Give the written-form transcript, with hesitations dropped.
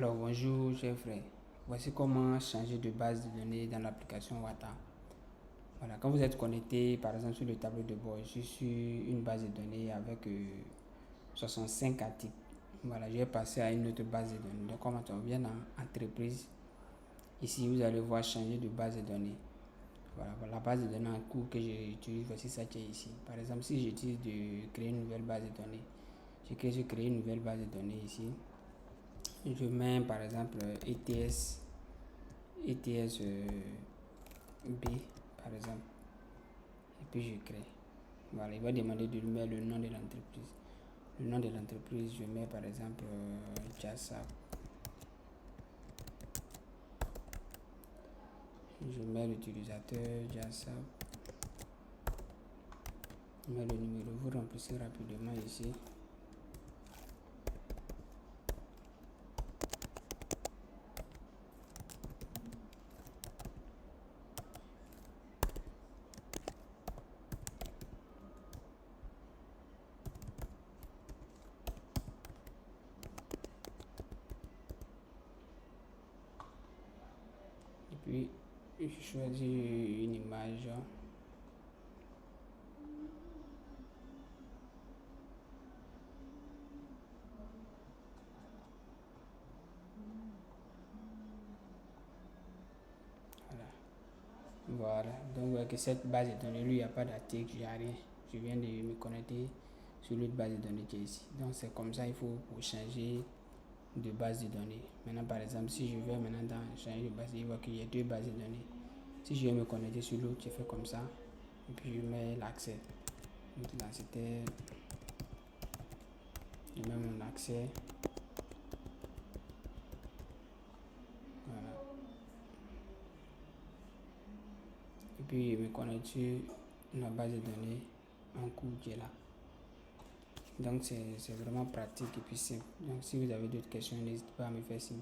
Alors bonjour chers frères, voici comment changer de base de données dans l'application Wata. Voilà, quand vous êtes connecté par exemple sur le tableau de bord, je suis sur une base de données avec 65 articles. Voilà, je vais passer à une autre base de données. Donc comment on vient dans entreprise, ici vous allez voir changer de base de données. Voilà, la base de données en cours que j'utilise, voici ça qui est ici. Par exemple, si j'utilise de créer une nouvelle base de données, je crée une nouvelle base de données ici. Je mets par exemple ETS B par exemple, et puis je crée. Voilà, il va demander de mettre le nom de l'entreprise. Le nom de l'entreprise, je mets par exemple JASAP. Je mets l'utilisateur JASAP. Je mets le numéro, vous remplissez rapidement ici. Et puis, je choisis une image. Voilà, donc avec cette base de données, lui, il n'y a pas d'article, il n'y a rien. Je viens de me connecter sur l'autre base de données qui est ici. Donc c'est comme ça, il faut pour changer de base de données. Maintenant, par exemple, si je vais maintenant dans changer de base, il voit qu'il y a deux bases de données. Si je vais me connecter sur l'autre, je fais comme ça. Et puis je mets l'accès. Donc là, c'était... Je mets mon accès. Voilà. Et puis je me connecte sur la base de données en cours qui est là. Donc c'est vraiment pratique et puis simple. Donc si vous avez d'autres questions, n'hésitez pas à me faire signe.